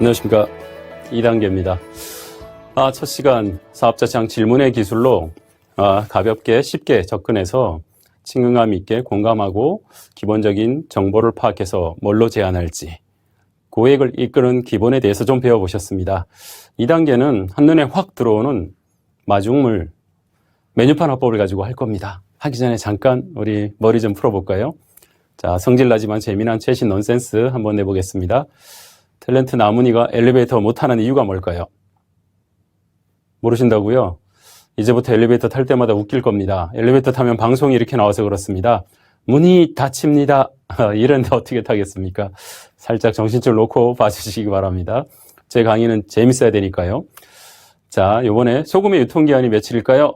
안녕하십니까. 2단계입니다. 첫 시간 사업자 시장 질문의 기술로 가볍게 쉽게 접근해서 친근감 있게 공감하고 기본적인 정보를 파악해서 뭘로 제안할지 고액을 이끄는 기본에 대해서 좀 배워보셨습니다. 2단계는 한눈에 확 들어오는 마중물 메뉴판 화법을 가지고 할 겁니다. 하기 전에 잠깐 우리 머리 좀 풀어볼까요? 자, 성질나지만 재미난 최신 넌센스 한번 내보겠습니다. 탤런트 나문희가 엘리베이터 못타는 이유가 뭘까요? 모르신다고요? 이제부터 엘리베이터 탈 때마다 웃길 겁니다. 엘리베이터 타면 방송이 이렇게 나와서 그렇습니다. 문이 닫힙니다. 이런데 어떻게 타겠습니까? 살짝 정신줄 놓고 봐주시기 바랍니다. 제 강의는 재밌어야 되니까요. 자, 요번에 소금의 유통기한이 며칠일까요?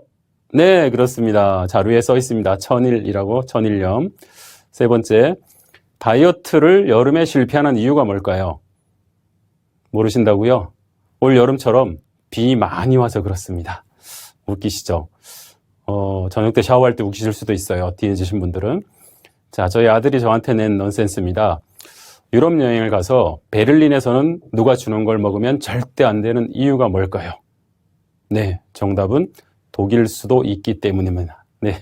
네, 그렇습니다. 자료에 써 있습니다. 1000일이라고, 1000일염. 세 번째, 다이어트를 여름에 실패하는 이유가 뭘까요? 모르신다고요? 올 여름처럼 비 많이 와서 그렇습니다. 웃기시죠? 저녁 때 샤워할 때 웃기실 수도 있어요. 뒤늦으신 분들은. 자, 저희 아들이 저한테 낸 넌센스입니다. 유럽 여행을 가서 베를린에서는 누가 주는 걸 먹으면 절대 안 되는 이유가 뭘까요? 네, 정답은 독일 수도 있기 때문입니다. 네,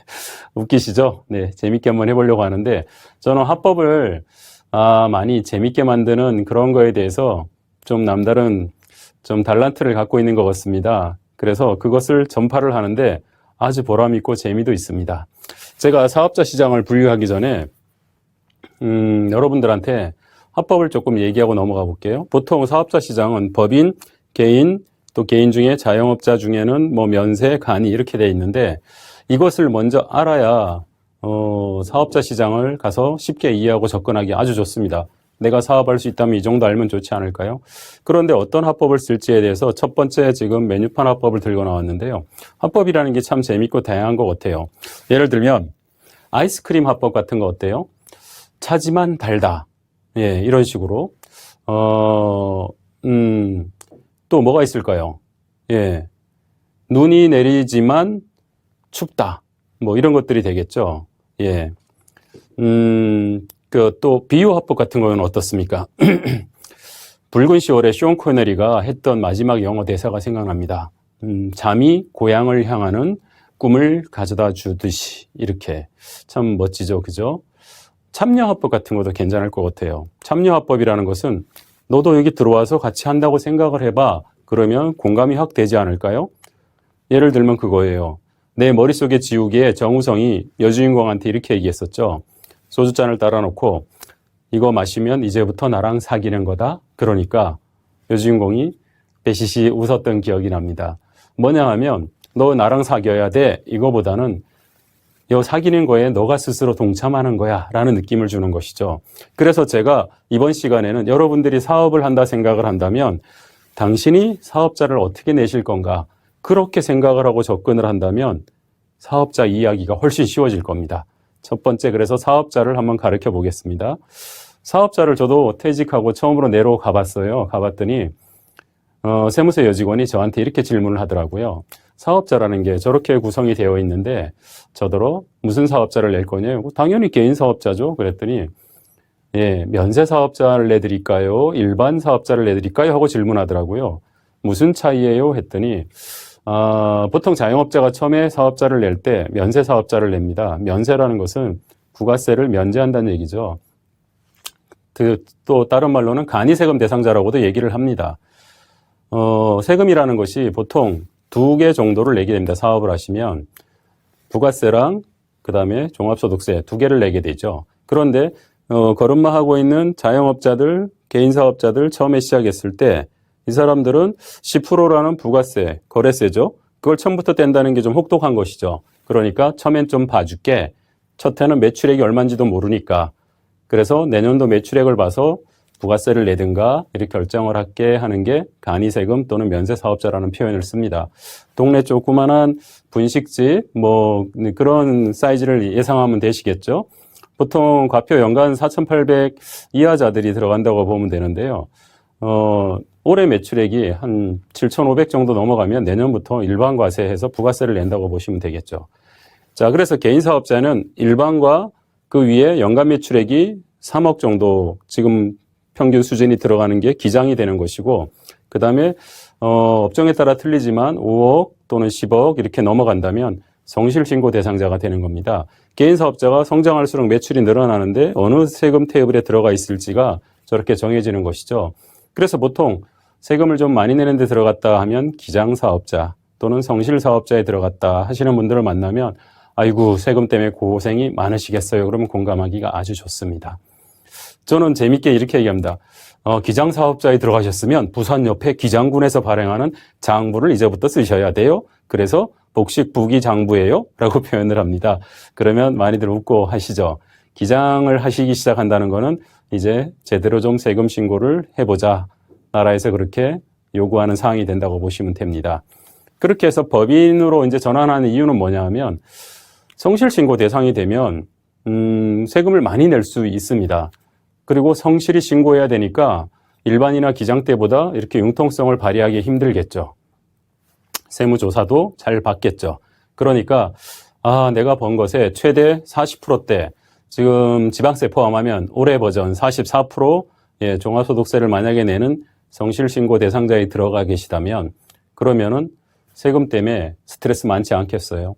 웃기시죠? 네, 재밌게 한번 해보려고 하는데 저는 화법을 많이 재밌게 만드는 그런 거에 대해서 좀 남다른 좀 달란트를 갖고 있는 것 같습니다. 그래서 그것을 전파를 하는데 아주 보람있고 재미도 있습니다. 제가 사업자 시장을 분류하기 전에 여러분들한테 화법을 조금 얘기하고 넘어가 볼게요. 보통 사업자 시장은 법인, 개인, 또 개인 중에 자영업자 중에는 뭐 면세, 간이 이렇게 돼 있는데 이것을 먼저 알아야 사업자 시장을 가서 쉽게 이해하고 접근하기 아주 좋습니다. 내가 사업할 수 있다면 이 정도 알면 좋지 않을까요? 그런데 어떤 화법을 쓸지에 대해서 첫 번째 지금 메뉴판 화법을 들고 나왔는데요. 화법이라는 게 참 재밌고 다양한 것 같아요. 예를 들면 아이스크림 화법 같은 거 어때요? 차지만 달다. 예, 이런 식으로. 또 뭐가 있을까요? 예, 눈이 내리지만 춥다. 뭐 이런 것들이 되겠죠. 예. 또 비유 화법 같은 거는 어떻습니까? 붉은 10월에 쇼온 코네리가 했던 마지막 영어 대사가 생각납니다. 잠이 고향을 향하는 꿈을 가져다 주듯이 이렇게 참 멋지죠, 그죠? 참여 화법 같은 것도 괜찮을 것 같아요. 참여 화법이라는 것은 너도 여기 들어와서 같이 한다고 생각을 해봐. 그러면 공감이 확 되지 않을까요? 예를 들면 그거예요. 내 머릿속에 지우개에 정우성이 여주인공한테 이렇게 얘기했었죠. 소주잔을 따라 놓고 이거 마시면 이제부터 나랑 사귀는 거다. 그러니까 여주인공이 배시시 웃었던 기억이 납니다. 뭐냐 하면 너 나랑 사귀어야 돼. 이거보다는 요 사귀는 거에 너가 스스로 동참하는 거야 라는 느낌을 주는 것이죠. 그래서 제가 이번 시간에는 여러분들이 사업을 한다 생각을 한다면 당신이 사업자를 어떻게 내실 건가 그렇게 생각을 하고 접근을 한다면 사업자 이야기가 훨씬 쉬워질 겁니다. 첫 번째, 그래서 사업자를 한번 가르쳐 보겠습니다. 사업자를 저도 퇴직하고 처음으로 내로 가봤어요. 가봤더니 세무서 여직원이 저한테 이렇게 질문을 하더라고요. 사업자라는 게 저렇게 구성이 되어 있는데 저더러 무슨 사업자를 낼 거냐고. 당연히 개인 사업자죠. 그랬더니 예, 면세 사업자를 내드릴까요? 일반 사업자를 내드릴까요? 하고 질문하더라고요. 무슨 차이예요? 했더니 보통 자영업자가 처음에 사업자를 낼 때 면세 사업자를 냅니다. 면세라는 것은 부가세를 면제한다는 얘기죠. 또 다른 말로는 간이세금 대상자라고도 얘기를 합니다. 세금이라는 것이 보통 2개 정도를 내게 됩니다. 사업을 하시면 부가세랑 그 다음에 종합소득세 2개를 내게 되죠. 그런데 걸음마하고 있는 자영업자들, 개인사업자들 처음에 시작했을 때 이 사람들은 10%라는 부가세, 거래세죠. 그걸 처음부터 뗀다는 게 좀 혹독한 것이죠. 그러니까 처음엔 좀 봐줄게. 첫 해는 매출액이 얼마인지도 모르니까. 그래서 내년도 매출액을 봐서 부가세를 내든가 이렇게 결정을 하게 하는 게 간이세금 또는 면세사업자라는 표현을 씁니다. 동네 조그만한 분식집 뭐 그런 사이즈를 예상하면 되시겠죠. 보통 과표 연간 4,800 이하자들이 들어간다고 보면 되는데요. 올해 매출액이 한 7,500 정도 넘어가면 내년부터 일반과세해서 부가세를 낸다고 보시면 되겠죠. 자, 그래서 개인사업자는 일반과 그 위에 연간 매출액이 3억 정도 지금 평균 수준이 들어가는 게 기장이 되는 것이고, 그 다음에 업종에 따라 틀리지만 5억 또는 10억 이렇게 넘어간다면 성실신고 대상자가 되는 겁니다. 개인 사업자가 성장할수록 매출이 늘어나는데 어느 세금 테이블에 들어가 있을지가 저렇게 정해지는 것이죠. 그래서 보통 세금을 좀 많이 내는 데 들어갔다 하면 기장사업자 또는 성실사업자에 들어갔다 하시는 분들을 만나면 아이고 세금 때문에 고생이 많으시겠어요. 그러면 공감하기가 아주 좋습니다. 저는 재밌게 이렇게 얘기합니다. 기장사업자에 들어가셨으면 부산 옆에 기장군에서 발행하는 장부를 이제부터 쓰셔야 돼요. 그래서 복식 부기장부예요 라고 표현을 합니다. 그러면 많이들 웃고 하시죠. 기장을 하시기 시작한다는 거는 이제 제대로 좀 세금 신고를 해보자. 나라에서 그렇게 요구하는 사항이 된다고 보시면 됩니다. 그렇게 해서 법인으로 이제 전환하는 이유는 뭐냐 하면 성실신고 대상이 되면 세금을 많이 낼 수 있습니다. 그리고 성실히 신고해야 되니까 일반이나 기장 때보다 이렇게 융통성을 발휘하기 힘들겠죠. 세무조사도 잘 받겠죠. 그러니까 내가 번 것에 최대 40%대 지금 지방세 포함하면 올해 버전 44% 종합소득세를 만약에 내는 성실신고 대상자에 들어가 계시다면 그러면은 세금 때문에 스트레스 많지 않겠어요.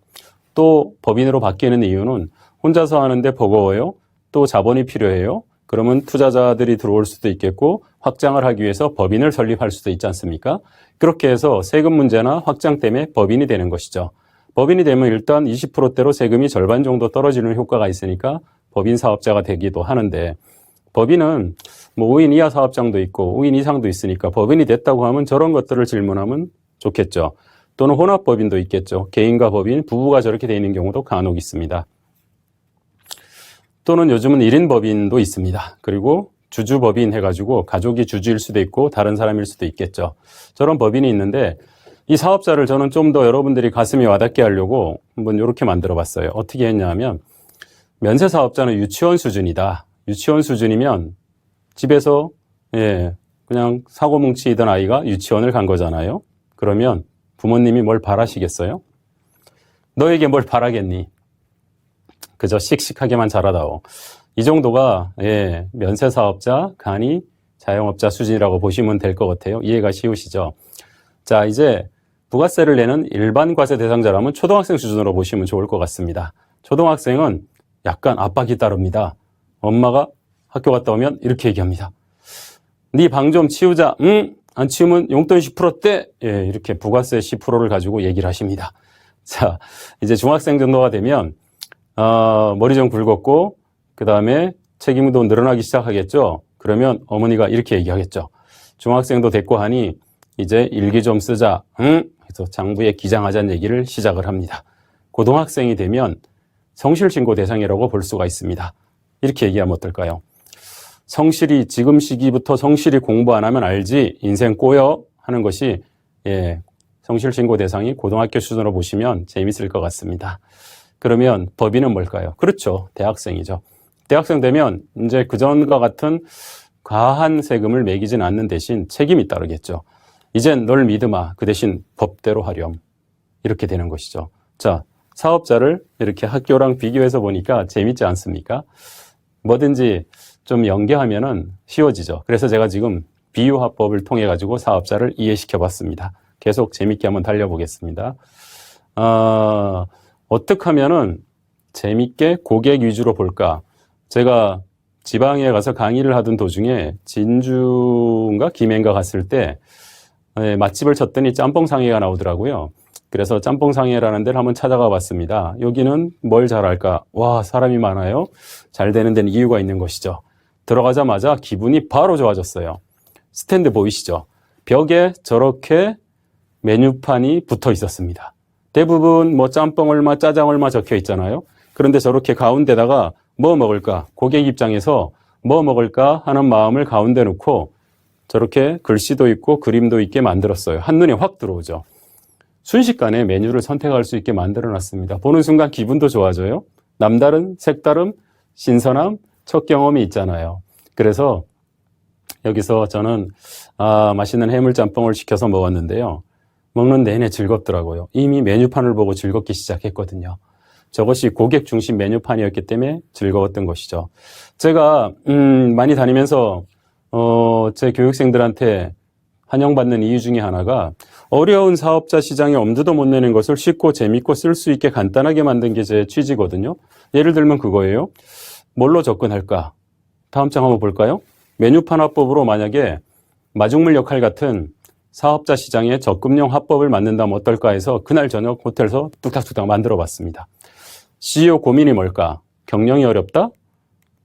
또 법인으로 바뀌는 이유는 혼자서 하는데 버거워요. 또 자본이 필요해요. 그러면 투자자들이 들어올 수도 있겠고 확장을 하기 위해서 법인을 설립할 수도 있지 않습니까? 그렇게 해서 세금 문제나 확장 때문에 법인이 되는 것이죠. 법인이 되면 일단 20%대로 세금이 절반 정도 떨어지는 효과가 있으니까 법인 사업자가 되기도 하는데 법인은 뭐 5인 이하 사업장도 있고 5인 이상도 있으니까 법인이 됐다고 하면 저런 것들을 질문하면 좋겠죠. 또는 혼합법인도 있겠죠. 개인과 법인, 부부가 저렇게 되어 있는 경우도 간혹 있습니다. 또는 요즘은 1인 법인도 있습니다. 그리고 주주법인 해가지고 가족이 주주일 수도 있고 다른 사람일 수도 있겠죠. 저런 법인이 있는데 이 사업자를 저는 좀 더 여러분들이 가슴이 와닿게 하려고 한번 이렇게 만들어 봤어요. 어떻게 했냐 하면 면세 사업자는 유치원 수준이다. 유치원 수준이면 집에서 그냥 사고뭉치이던 아이가 유치원을 간 거잖아요. 그러면 부모님이 뭘 바라시겠어요? 너에게 뭘 바라겠니? 그저 씩씩하게만 자라다오. 이 정도가 면세 사업자, 간이 자영업자 수준이라고 보시면 될 것 같아요. 이해가 쉬우시죠? 자, 이제 부가세를 내는 일반 과세 대상자라면 초등학생 수준으로 보시면 좋을 것 같습니다. 초등학생은 약간 압박이 따릅니다. 엄마가 학교 갔다 오면 이렇게 얘기합니다. 네 방 좀 치우자. 응? 안 치우면 용돈 10%대. 이렇게 부가세 10%를 가지고 얘기를 하십니다. 자, 이제 중학생 정도가 되면 머리 좀 굵었고 그 다음에 책임도 늘어나기 시작하겠죠. 그러면 어머니가 이렇게 얘기하겠죠. 중학생도 됐고 하니 이제 일기 좀 쓰자. 응? 그래서 장부에 기장하자는 얘기를 시작을 합니다. 고등학생이 되면 성실신고 대상이라고 볼 수가 있습니다. 이렇게 얘기하면 어떨까요? 성실히 지금 시기부터 성실히 공부 안 하면 알지 인생 꼬여 하는 것이 성실신고 대상이 고등학교 수준으로 보시면 재밌을 것 같습니다. 그러면 법인은 뭘까요? 그렇죠. 대학생이죠. 대학생 되면 이제 그전과 같은 과한 세금을 매기진 않는 대신 책임이 따르겠죠. 이젠 널 믿으마. 그 대신 법대로 하렴. 이렇게 되는 것이죠. 자, 사업자를 이렇게 학교랑 비교해서 보니까 재밌지 않습니까? 뭐든지 좀 연계하면은 쉬워지죠. 그래서 제가 지금 비유화법을 통해 가지고 사업자를 이해시켜 봤습니다. 계속 재밌게 한번 달려보겠습니다. 어떻게 하면은 재밌게 고객 위주로 볼까? 제가 지방에 가서 강의를 하던 도중에 진주인가 김해인가 갔을 때 맛집을 쳤더니 짬뽕상회가 나오더라고요. 그래서 짬뽕상회라는 데를 한번 찾아가 봤습니다. 여기는 뭘 잘할까? 와, 사람이 많아요. 잘 되는 데는 이유가 있는 것이죠. 들어가자마자 기분이 바로 좋아졌어요. 스탠드 보이시죠? 벽에 저렇게 메뉴판이 붙어 있었습니다. 대부분 뭐 짬뽕 얼마, 짜장 얼마 적혀 있잖아요. 그런데 저렇게 가운데다가 뭐 먹을까? 고객 입장에서 뭐 먹을까 하는 마음을 가운데 놓고 저렇게 글씨도 있고 그림도 있게 만들었어요. 한눈에 확 들어오죠. 순식간에 메뉴를 선택할 수 있게 만들어 놨습니다. 보는 순간 기분도 좋아져요. 남다른, 색다름, 신선함, 첫 경험이 있잖아요. 그래서 여기서 저는 맛있는 해물짬뽕을 시켜서 먹었는데요. 먹는 내내 즐겁더라고요. 이미 메뉴판을 보고 즐겁기 시작했거든요. 저것이 고객 중심 메뉴판이었기 때문에 즐거웠던 것이죠. 제가 많이 다니면서 제 교육생들한테 환영받는 이유 중에 하나가 어려운 사업자 시장에 엄두도 못 내는 것을 쉽고 재밌고 쓸 수 있게 간단하게 만든 게 제 취지거든요. 예를 들면 그거예요. 뭘로 접근할까? 다음 장 한번 볼까요? 메뉴판 화법으로 만약에 마중물 역할 같은 사업자 시장에 적금용 화법을 만든다면 어떨까 해서 그날 저녁 호텔에서 뚝딱뚝딱 만들어 봤습니다. CEO 고민이 뭘까? 경영이 어렵다?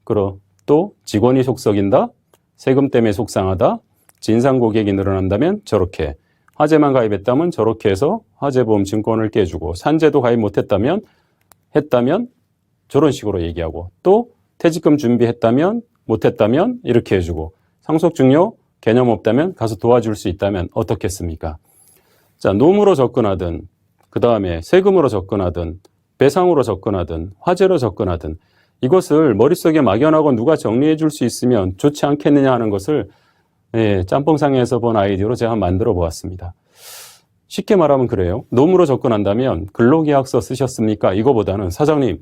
그리고 또 직원이 속썩인다? 세금 때문에 속상하다? 진상 고객이 늘어난다면 저렇게, 화재만 가입했다면 저렇게 해서 화재보험 증권을 깨주고, 산재도 가입 못했다면 저런 식으로 얘기하고, 또 퇴직금 준비했다면 못했다면 이렇게 해주고, 상속 중요 개념 없다면 가서 도와줄 수 있다면 어떻겠습니까? 자, 노무로 접근하든, 그 다음에 세금으로 접근하든, 배상으로 접근하든, 화재로 접근하든, 이것을 머릿속에 막연하고 누가 정리해 줄 수 있으면 좋지 않겠느냐 하는 것을 짬뽕상에서 본 아이디어로 제가 만들어 보았습니다. 쉽게 말하면 그래요. 노무로 접근한다면 근로계약서 쓰셨습니까? 이거보다는 사장님,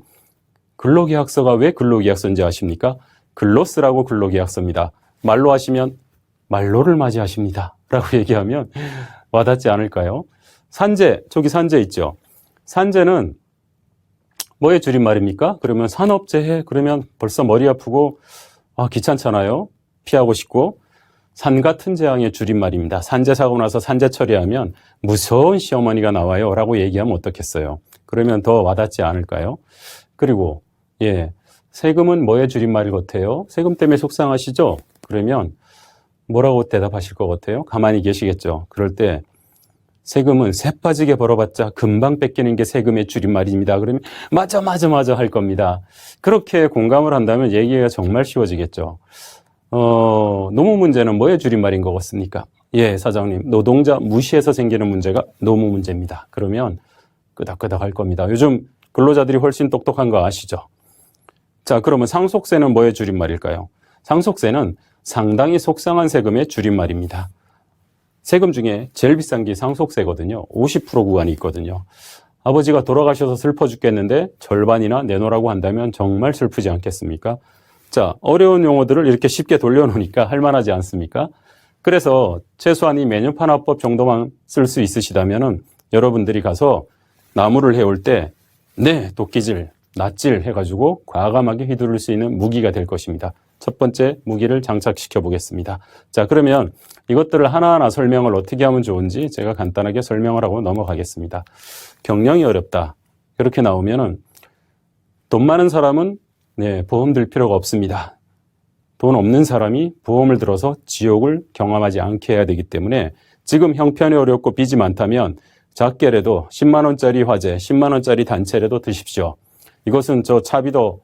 근로계약서가 왜 근로계약서인지 아십니까? 글로 쓰라고 근로계약서입니다. 말로 하시면 말로를 맞이하십니다. 라고 얘기하면 와닿지 않을까요? 산재, 저기 산재 있죠. 산재는 뭐의 줄임말입니까? 그러면 산업재해, 그러면 벌써 머리 아프고 귀찮잖아요. 피하고 싶고. 산 같은 재앙의 줄임말입니다. 산재 사고 나서 산재 처리하면 무서운 시어머니가 나와요 라고 얘기하면 어떻겠어요? 그러면 더 와닿지 않을까요? 그리고 세금은 뭐의 줄임말 같아요? 세금 때문에 속상하시죠? 그러면 뭐라고 대답하실 것 같아요? 가만히 계시겠죠? 그럴 때 세금은 새 빠지게 벌어봤자 금방 뺏기는 게 세금의 줄임말입니다. 그러면 맞아 할 겁니다. 그렇게 공감을 한다면 얘기가 정말 쉬워지겠죠. 노무 문제는 뭐의 줄임말인 것 같습니까? 사장님, 노동자 무시해서 생기는 문제가 노무 문제입니다. 그러면 끄덕끄덕 할 겁니다. 요즘 근로자들이 훨씬 똑똑한 거 아시죠? 자, 그러면 상속세는 뭐의 줄임말일까요? 상속세는 상당히 속상한 세금의 줄임말입니다. 세금 중에 제일 비싼 게 상속세거든요. 50% 구간이 있거든요. 아버지가 돌아가셔서 슬퍼 죽겠는데 절반이나 내놓으라고 한다면 정말 슬프지 않겠습니까? 자, 어려운 용어들을 이렇게 쉽게 돌려놓으니까 할만하지 않습니까? 그래서 최소한 이 메뉴판 화법 정도만 쓸 수 있으시다면은 여러분들이 가서 나무를 해올 때 도끼질, 낫질 해가지고 과감하게 휘두를 수 있는 무기가 될 것입니다. 첫 번째 무기를 장착시켜 보겠습니다. 자, 그러면 이것들을 하나하나 설명을 어떻게 하면 좋은지 제가 간단하게 설명을 하고 넘어가겠습니다. 경영이 어렵다. 이렇게 나오면은 돈 많은 사람은 보험 들 필요가 없습니다. 돈 없는 사람이 보험을 들어서 지옥을 경험하지 않게 해야 되기 때문에 지금 형편이 어렵고 빚이 많다면 작게라도 10만 원짜리 화재, 10만 원짜리 단체라도 드십시오. 이것은 저 차비도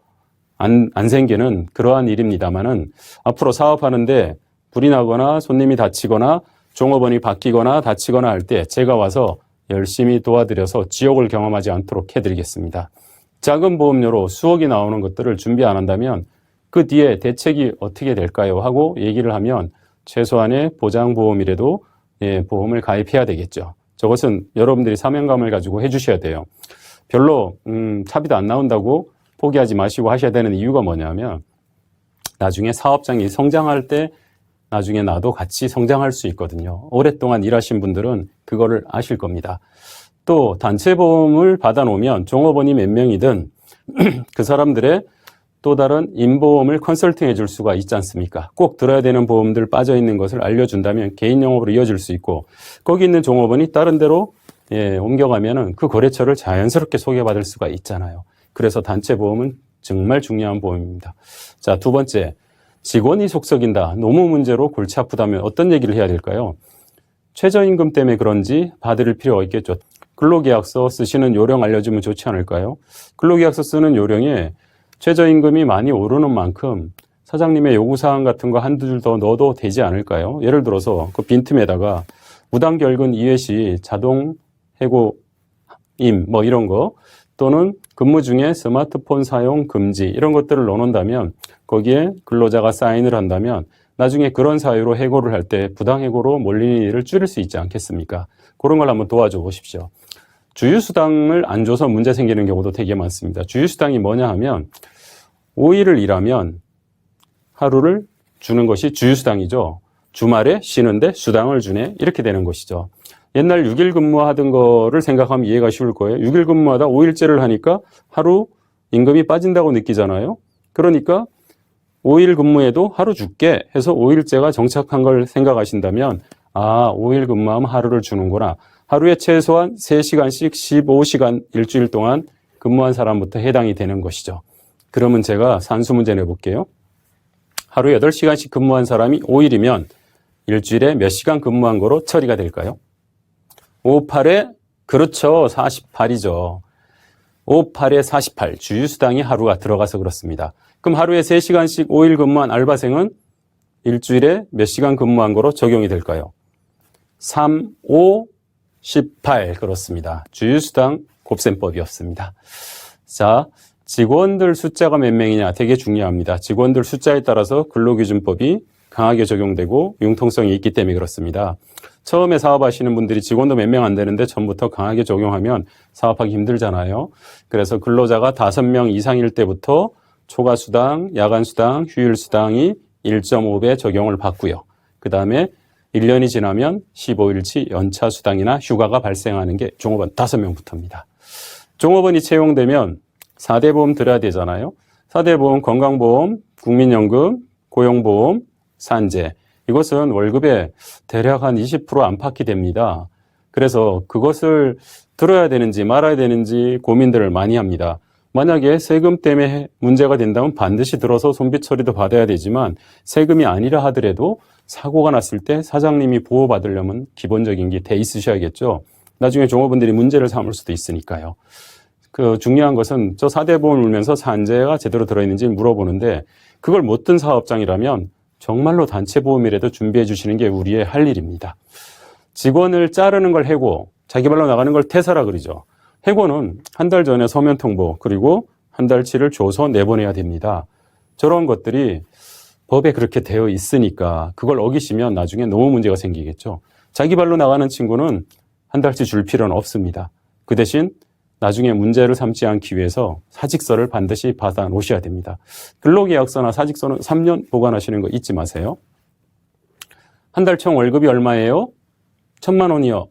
안 생기는 그러한 일입니다만은 앞으로 사업하는데 불이 나거나 손님이 다치거나 종업원이 바뀌거나 다치거나 할 때 제가 와서 열심히 도와드려서 지옥을 경험하지 않도록 해드리겠습니다. 작은 보험료로 수억이 나오는 것들을 준비 안 한다면 그 뒤에 대책이 어떻게 될까요? 하고 얘기를 하면 최소한의 보장보험이라도 보험을 가입해야 되겠죠. 저것은 여러분들이 사명감을 가지고 해주셔야 돼요. 별로 차비도 안 나온다고 포기하지 마시고 하셔야 되는 이유가 뭐냐면 나중에 사업장이 성장할 때 나중에 나도 같이 성장할 수 있거든요. 오랫동안 일하신 분들은 그거를 아실 겁니다. 또 단체보험을 받아놓으면 종업원이 몇 명이든 그 사람들의 또 다른 임보험을 컨설팅 해줄 수가 있지 않습니까? 꼭 들어야 되는 보험들 빠져있는 것을 알려준다면 개인 영업으로 이어질 수 있고 거기 있는 종업원이 다른 데로 옮겨가면은 그 거래처를 자연스럽게 소개받을 수가 있잖아요. 그래서 단체보험은 정말 중요한 보험입니다. 자, 두 번째, 직원이 속썩인다. 노무 문제로 골치 아프다면 어떤 얘기를 해야 될까요? 최저임금 때문에 그런지 봐드릴 필요가 있겠죠. 근로계약서 쓰시는 요령 알려주면 좋지 않을까요? 근로계약서 쓰는 요령에 최저임금이 많이 오르는 만큼 사장님의 요구사항 같은 거 한두 줄 더 넣어도 되지 않을까요? 예를 들어서 그 빈틈에다가 무단결근 이외 시 자동 해고임 뭐 이런 거 또는 근무 중에 스마트폰 사용 금지 이런 것들을 넣어놓는다면 거기에 근로자가 사인을 한다면 나중에 그런 사유로 해고를 할 때 부당해고로 몰리는 일을 줄일 수 있지 않겠습니까? 그런 걸 한번 도와줘 보십시오. 주휴수당을 안 줘서 문제 생기는 경우도 되게 많습니다. 주휴수당이 뭐냐 하면 5일을 일하면 하루를 주는 것이 주휴수당이죠. 주말에 쉬는데 수당을 주네. 이렇게 되는 것이죠. 옛날 6일 근무하던 거를 생각하면 이해가 쉬울 거예요. 6일 근무하다 5일째를 하니까 하루 임금이 빠진다고 느끼잖아요. 그러니까 5일 근무에도 하루 줄게 해서 5일째가 정착한 걸 생각하신다면 5일 근무하면 하루를 주는구나. 하루에 최소한 3시간씩 15시간 일주일 동안 근무한 사람부터 해당이 되는 것이죠. 그러면 제가 산수 문제 내볼게요. 하루에 8시간씩 근무한 사람이 5일이면 일주일에 몇 시간 근무한 거로 처리가 될까요? 5, 8에 그렇죠. 48이죠. 5, 8에 48. 주휴수당이 하루가 들어가서 그렇습니다. 그럼 하루에 3시간씩 5일 근무한 알바생은 일주일에 몇 시간 근무한 거로 적용이 될까요? 3, 5, 18. 그렇습니다. 주휴수당 곱셈법이었습니다. 자, 직원들 숫자가 몇 명이냐 되게 중요합니다. 직원들 숫자에 따라서 근로기준법이 강하게 적용되고 융통성이 있기 때문에 그렇습니다. 처음에 사업하시는 분들이 직원도 몇 명 안 되는데 전부터 강하게 적용하면 사업하기 힘들잖아요. 그래서 근로자가 5명 이상일 때부터 초과수당, 야간수당, 휴일수당이 1.5배 적용을 받고요. 그 다음에 1년이 지나면 15일치 연차수당이나 휴가가 발생하는 게 종업원 5명부터입니다. 종업원이 채용되면 4대 보험 들어야 되잖아요. 4대 보험, 건강보험, 국민연금, 고용보험, 산재. 이것은 월급에 대략 한 20% 안팎이 됩니다. 그래서 그것을 들어야 되는지 말아야 되는지 고민들을 많이 합니다. 만약에 세금 때문에 문제가 된다면 반드시 들어서 손빛 처리도 받아야 되지만 세금이 아니라 하더라도 사고가 났을 때 사장님이 보호받으려면 기본적인 게 돼 있으셔야겠죠. 나중에 종업원들이 문제를 삼을 수도 있으니까요. 그 중요한 것은 저 4대 보험을 울면서 산재가 제대로 들어있는지 물어보는데 그걸 못 든 사업장이라면 정말로 단체 보험이라도 준비해 주시는 게 우리의 할 일입니다. 직원을 자르는 걸 해고, 자기 발로 나가는 걸 퇴사라 그러죠. 해고는 한 달 전에 서면 통보 그리고 한 달치를 줘서 내보내야 됩니다. 저런 것들이 법에 그렇게 되어 있으니까 그걸 어기시면 나중에 너무 문제가 생기겠죠. 자기 발로 나가는 친구는 한 달치 줄 필요는 없습니다. 그 대신 나중에 문제를 삼지 않기 위해서 사직서를 반드시 받아 놓으셔야 됩니다. 근로계약서나 사직서는 3년 보관하시는 거 잊지 마세요. 한 달 총 월급이 얼마예요? 1,000만 원이요.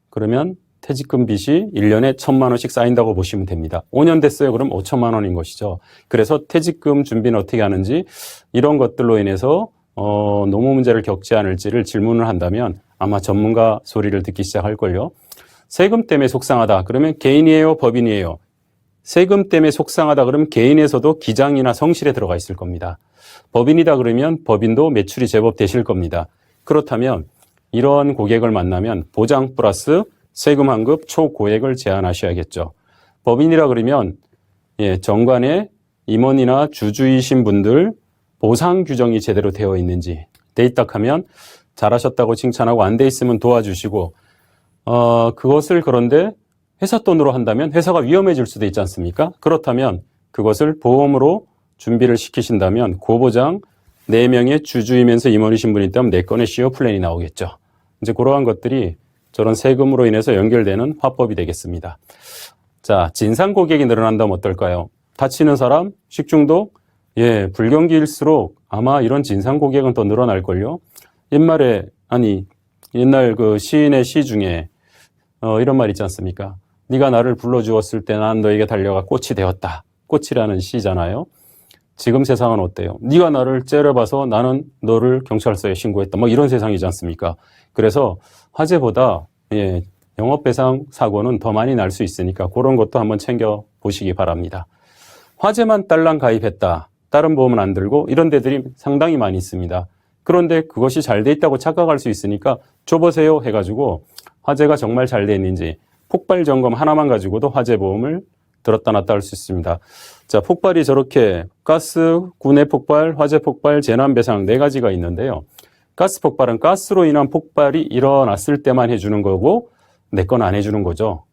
그러면 퇴직금 빚이 1년에 1,000만 원씩 쌓인다고 보시면 됩니다. 5년 됐어요. 그럼 5천만 원인 것이죠. 그래서 퇴직금 준비는 어떻게 하는지 이런 것들로 인해서 노무 문제를 겪지 않을지를 질문을 한다면 아마 전문가 소리를 듣기 시작할걸요. 세금 때문에 속상하다. 그러면 개인이에요? 법인이에요? 세금 때문에 속상하다. 그러면 개인에서도 기장이나 성실에 들어가 있을 겁니다. 법인이다 그러면 법인도 매출이 제법 되실 겁니다. 그렇다면 이런 고객을 만나면 보장 플러스 세금 환급 초고액을 제한하셔야겠죠. 법인이라 그러면 정관에 임원이나 주주이신 분들 보상 규정이 제대로 되어 있는지 돼 있다 하면 잘하셨다고 칭찬하고 안 돼 있으면 도와주시고 그것을 그런데 회사 돈으로 한다면 회사가 위험해질 수도 있지 않습니까? 그렇다면 그것을 보험으로 준비를 시키신다면 고보장 4명의 주주이면서 임원이신 분이 있다면 4건의 시어 플랜이 나오겠죠. 이제 그러한 것들이 저런 세금으로 인해서 연결되는 화법이 되겠습니다. 자, 진상 고객이 늘어난다면 어떨까요? 다치는 사람, 식중독, 불경기일수록 아마 이런 진상 고객은 더 늘어날걸요. 옛날 그 시인의 시 중에 이런 말 있지 않습니까? 네가 나를 불러주었을 때 난 너에게 달려가 꽃이 되었다. 꽃이라는 시잖아요. 지금 세상은 어때요? 네가 나를 째려봐서 나는 너를 경찰서에 신고했다. 뭐 이런 세상이지 않습니까? 그래서 화재보다 영업배상 사고는 더 많이 날 수 있으니까 그런 것도 한번 챙겨보시기 바랍니다. 화재만 딸랑 가입했다. 다른 보험은 안 들고 이런 데들이 상당히 많이 있습니다. 그런데 그것이 잘 돼 있다고 착각할 수 있으니까 줘보세요 해가지고 화재가 정말 잘 돼 있는지 폭발 점검 하나만 가지고도 화재 보험을 들었다 놨다 할 수 있습니다. 자, 폭발이 저렇게 가스, 군해 폭발, 화재 폭발, 재난 배상 4가지가 있는데요. 가스 폭발은 가스로 인한 폭발이 일어났을 때만 해주는 거고 내 건 안 해주는 거죠.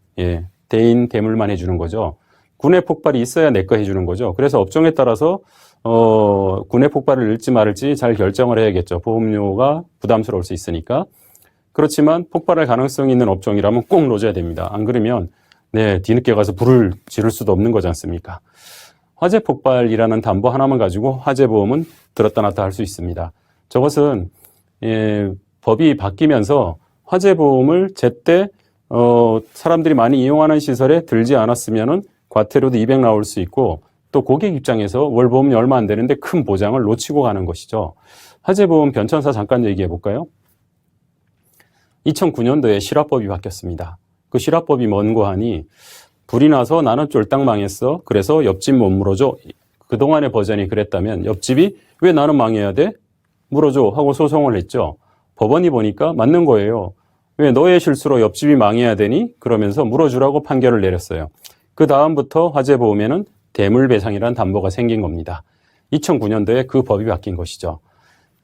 대인 대물만 해주는 거죠. 군해 폭발이 있어야 내 거 해주는 거죠. 그래서 업종에 따라서 군해 폭발을 넣을지 말을지 잘 결정을 해야겠죠. 보험료가 부담스러울 수 있으니까. 그렇지만 폭발할 가능성이 있는 업종이라면 꼭 넣어줘야 됩니다. 안 그러면 뒤늦게 가서 불을 지를 수도 없는 거지 않습니까? 화재 폭발이라는 담보 하나만 가지고 화재보험은 들었다 놨다 할 수 있습니다. 저것은 법이 바뀌면서 화재보험을 제때 사람들이 많이 이용하는 시설에 들지 않았으면은 과태료도 200 나올 수 있고 또 고객 입장에서 월 보험이 얼마 안 되는데 큰 보장을 놓치고 가는 것이죠. 화재보험 변천사 잠깐 얘기해 볼까요? 2009년도에 실화법이 바뀌었습니다. 그 실화법이 뭔고 하니 불이 나서 나는 쫄딱 망했어. 그래서 옆집 못 물어줘. 그동안의 버전이 그랬다면 옆집이 왜 나는 망해야 돼? 물어줘 하고 소송을 했죠. 법원이 보니까 맞는 거예요. 왜 너의 실수로 옆집이 망해야 되니? 그러면서 물어주라고 판결을 내렸어요. 그 다음부터 화재보험에는 대물배상이라는 담보가 생긴 겁니다. 2009년도에 그 법이 바뀐 것이죠.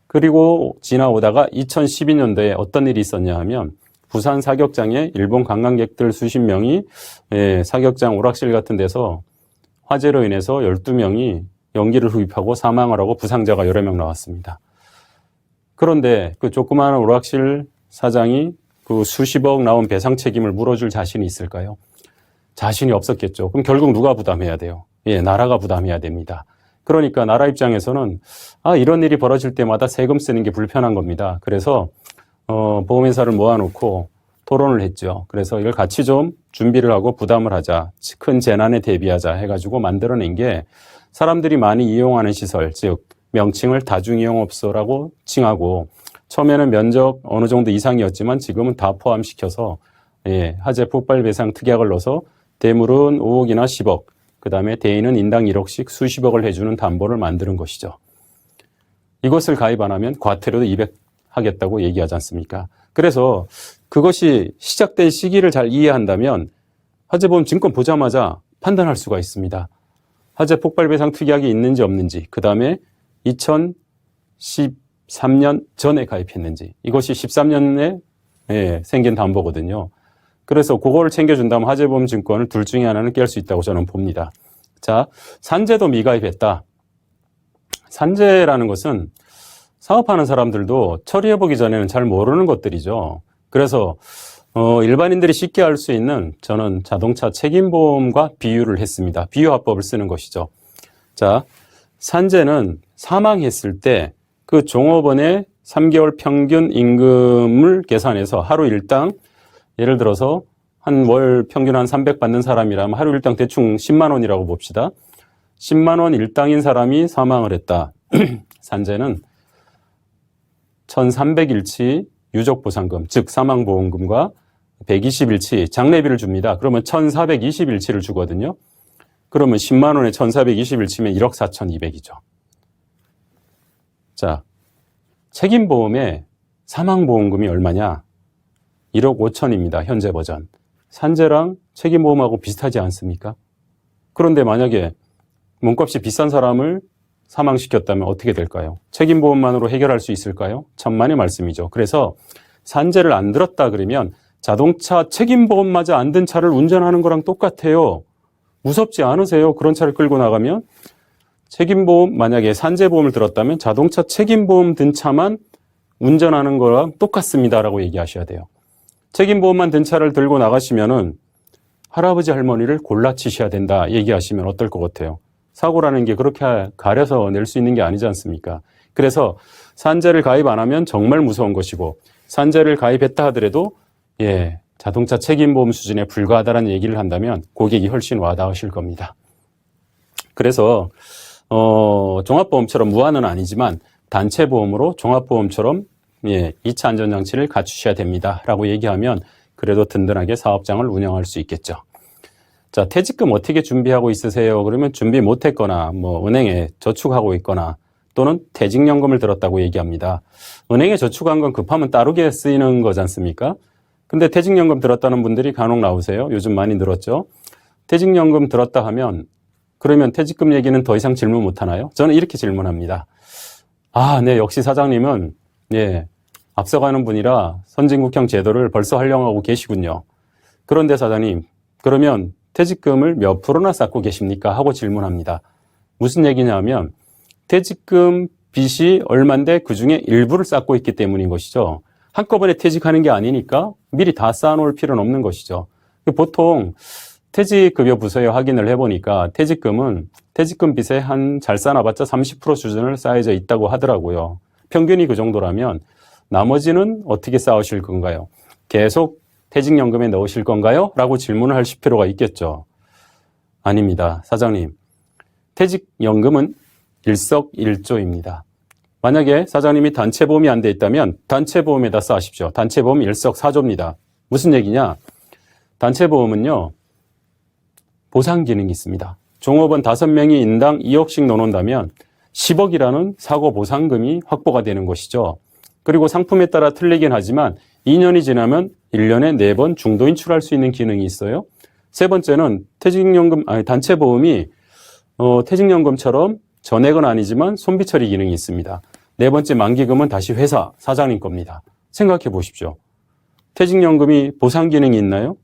그리고 지나오다가 2012년도에 어떤 일이 있었냐 하면 부산 사격장에 일본 관광객들 수십 명이 사격장 오락실 같은 데서 화재로 인해서 12명이 연기를 흡입하고 사망을 하고 부상자가 여러 명 나왔습니다. 그런데 그 조그마한 오락실 사장이 그 수십억 나온 배상 책임을 물어줄 자신이 있을까요? 자신이 없었겠죠. 그럼 결국 누가 부담해야 돼요? 나라가 부담해야 됩니다. 그러니까 나라 입장에서는 이런 일이 벌어질 때마다 세금 쓰는 게 불편한 겁니다. 그래서 보험회사를 모아놓고 토론을 했죠. 그래서 이걸 같이 좀 준비를 하고 부담을 하자. 큰 재난에 대비하자 해가지고 만들어낸 게 사람들이 많이 이용하는 시설, 즉 명칭을 다중이용업소라고 칭하고 처음에는 면적 어느 정도 이상이었지만 지금은 다 포함시켜서 화재 폭발 배상 특약을 넣어서 대물은 5억이나 10억, 그 다음에 대인은 인당 1억씩 수십억을 해주는 담보를 만드는 것이죠. 이것을 가입 안 하면 과태료도 200 하겠다고 얘기하지 않습니까? 그래서 그것이 시작된 시기를 잘 이해한다면 화재보험 증권 보자마자 판단할 수가 있습니다. 화재 폭발 배상 특약이 있는지 없는지, 그 다음에 2013년 전에 가입했는지, 이것이 13년에 생긴 담보거든요. 그래서 그거를 챙겨준다면 화재보험 증권을 둘 중에 하나는 깰 수 있다고 저는 봅니다. 자, 산재도 미가입했다. 산재라는 것은 사업하는 사람들도 처리해보기 전에는 잘 모르는 것들이죠. 그래서 일반인들이 쉽게 알 수 있는 저는 자동차 책임보험과 비유를 했습니다. 비유화법을 쓰는 것이죠. 자, 산재는 사망했을 때 그 종업원의 3개월 평균 임금을 계산해서 하루 일당 예를 들어서 한 월 평균 한 300 받는 사람이라면 하루 일당 대충 10만 원이라고 봅시다. 10만 원 일당인 사람이 사망을 했다. 산재는 1300일치 유족보상금, 즉 사망보험금과 120일치 장례비를 줍니다. 그러면 1420일치를 주거든요. 그러면 10만 원에 1420일치면 1억 4200이죠. 자, 책임보험의 사망보험금이 얼마냐? 1억 5천입니다. 현재 버전. 산재랑 책임보험하고 비슷하지 않습니까? 그런데 만약에 몸값이 비싼 사람을 사망시켰다면 어떻게 될까요? 책임보험만으로 해결할 수 있을까요? 천만의 말씀이죠. 그래서 산재를 안 들었다 그러면 자동차 책임보험마저 안 든 차를 운전하는 거랑 똑같아요. 무섭지 않으세요? 그런 차를 끌고 나가면? 책임보험, 만약에 산재보험을 들었다면 자동차 책임보험 든 차만 운전하는 거랑 똑같습니다라고 얘기하셔야 돼요. 책임보험만 든 차를 들고 나가시면은 할아버지 할머니를 골라치셔야 된다 얘기하시면 어떨 것 같아요? 사고라는 게 그렇게 가려서 낼 수 있는 게 아니지 않습니까? 그래서 산재를 가입 안 하면 정말 무서운 것이고 산재를 가입했다 하더라도 자동차 책임보험 수준에 불과하다는 얘기를 한다면 고객이 훨씬 와닿으실 겁니다. 그래서 종합보험처럼 무한은 아니지만 단체보험으로 종합보험처럼 2차 안전장치를 갖추셔야 됩니다 라고 얘기하면 그래도 든든하게 사업장을 운영할 수 있겠죠. 자, 퇴직금 어떻게 준비하고 있으세요? 그러면 준비 못했거나 은행에 저축하고 있거나 또는 퇴직연금을 들었다고 얘기합니다. 은행에 저축한 건 급하면 따르게 쓰이는 거지 않습니까? 근데 퇴직연금 들었다는 분들이 간혹 나오세요. 요즘 많이 늘었죠. 퇴직연금 들었다 하면 그러면 퇴직금 얘기는 더 이상 질문 못 하나요? 저는 이렇게 질문합니다. 네, 역시 사장님은 앞서가는 분이라 선진국형 제도를 벌써 활용하고 계시군요. 그런데 사장님, 그러면 퇴직금을 몇 프로나 쌓고 계십니까? 하고 질문합니다. 무슨 얘기냐면 퇴직금 빚이 얼만데 그중에 일부를 쌓고 있기 때문인 것이죠. 한꺼번에 퇴직하는 게 아니니까 미리 다 쌓아놓을 필요는 없는 것이죠. 보통 퇴직급여 부서에 확인을 해보니까 퇴직금 빚에 한 잘 쌓아봤자 30% 수준을 쌓여져 있다고 하더라고요. 평균이 그 정도라면 나머지는 어떻게 쌓으실 건가요? 계속 퇴직연금에 넣으실 건가요? 라고 질문을 하실 필요가 있겠죠. 아닙니다. 사장님, 퇴직연금은 일석일조입니다. 만약에 사장님이 단체보험이 안 돼 있다면 단체보험에다 쌓으십시오. 단체보험 일석사조입니다. 무슨 얘기냐? 단체보험은요, 보상 기능이 있습니다. 종업원 5명이 인당 2억씩 넣어놓는다면 10억이라는 사고 보상금이 확보가 되는 것이죠. 그리고 상품에 따라 틀리긴 하지만 2년이 지나면 1년에 4번 중도 인출할 수 있는 기능이 있어요. 세 번째는 단체보험이 퇴직연금처럼 전액은 아니지만 손비 처리 기능이 있습니다. 네 번째 만기금은 다시 회사, 사장님 겁니다. 생각해 보십시오. 퇴직연금이 보상 기능이 있나요?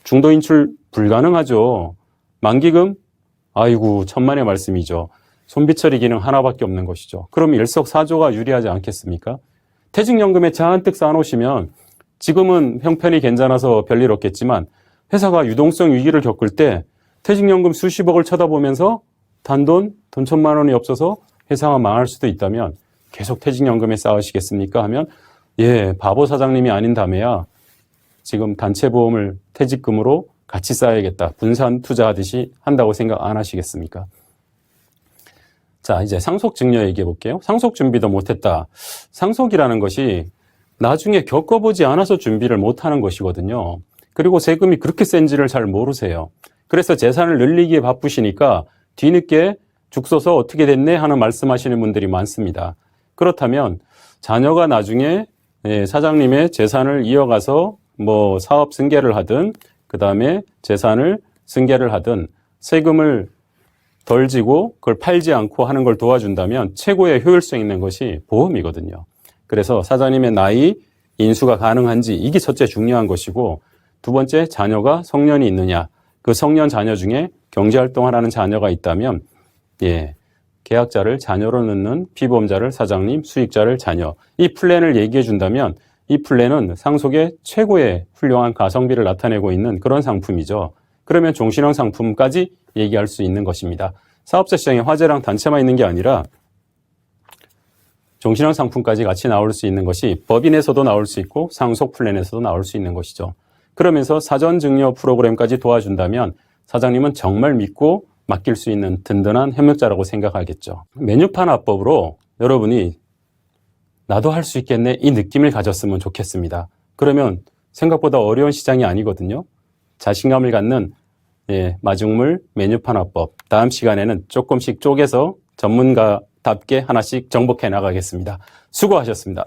중도 인출 불가능하죠. 만기금? 아이고, 천만의 말씀이죠. 손비 처리 기능 하나밖에 없는 것이죠. 그럼 일석사조가 유리하지 않겠습니까? 퇴직연금에 잔뜩 쌓아놓으시면 지금은 형편이 괜찮아서 별일 없겠지만 회사가 유동성 위기를 겪을 때 퇴직연금 수십억을 쳐다보면서 돈 천만 원이 없어서 회사가 망할 수도 있다면 계속 퇴직연금에 쌓으시겠습니까? 하면 예, 바보 사장님이 아닌다며야 지금 단체보험을 퇴직금으로 같이 쌓아야겠다. 분산 투자하듯이 한다고 생각 안 하시겠습니까? 자, 이제 상속증여 얘기해 볼게요. 상속 준비도 못했다. 상속이라는 것이 나중에 겪어보지 않아서 준비를 못하는 것이거든요. 그리고 세금이 그렇게 센지를 잘 모르세요. 그래서 재산을 늘리기에 바쁘시니까 뒤늦게 죽 써서 어떻게 됐네 하는 말씀하시는 분들이 많습니다. 그렇다면 자녀가 나중에 사장님의 재산을 이어가서 뭐 사업 승계를 하든 그 다음에 재산을 승계를 하든 세금을 덜 지고 그걸 팔지 않고 하는 걸 도와준다면 최고의 효율성 있는 것이 보험이거든요. 그래서 사장님의 나이, 인수가 가능한지 이게 첫째 중요한 것이고 두 번째 자녀가 성년이 있느냐. 그 성년 자녀 중에 경제활동을 하는 자녀가 있다면 계약자를 자녀로 넣는 피보험자를 사장님, 수익자를 자녀. 이 플랜을 얘기해 준다면 이 플랜은 상속의 최고의 훌륭한 가성비를 나타내고 있는 그런 상품이죠. 그러면 종신형 상품까지 얘기할 수 있는 것입니다. 사업자 시장에 화재랑 단체만 있는 게 아니라 종신형 상품까지 같이 나올 수 있는 것이 법인에서도 나올 수 있고 상속 플랜에서도 나올 수 있는 것이죠. 그러면서 사전 증여 프로그램까지 도와준다면 사장님은 정말 믿고 맡길 수 있는 든든한 협력자라고 생각하겠죠. 메뉴판 화법으로 여러분이 나도 할 수 있겠네 이 느낌을 가졌으면 좋겠습니다. 그러면 생각보다 어려운 시장이 아니거든요. 자신감을 갖는 마중물 메뉴판 화법. 다음 시간에는 조금씩 쪼개서 전문가답게 하나씩 정복해 나가겠습니다. 수고하셨습니다.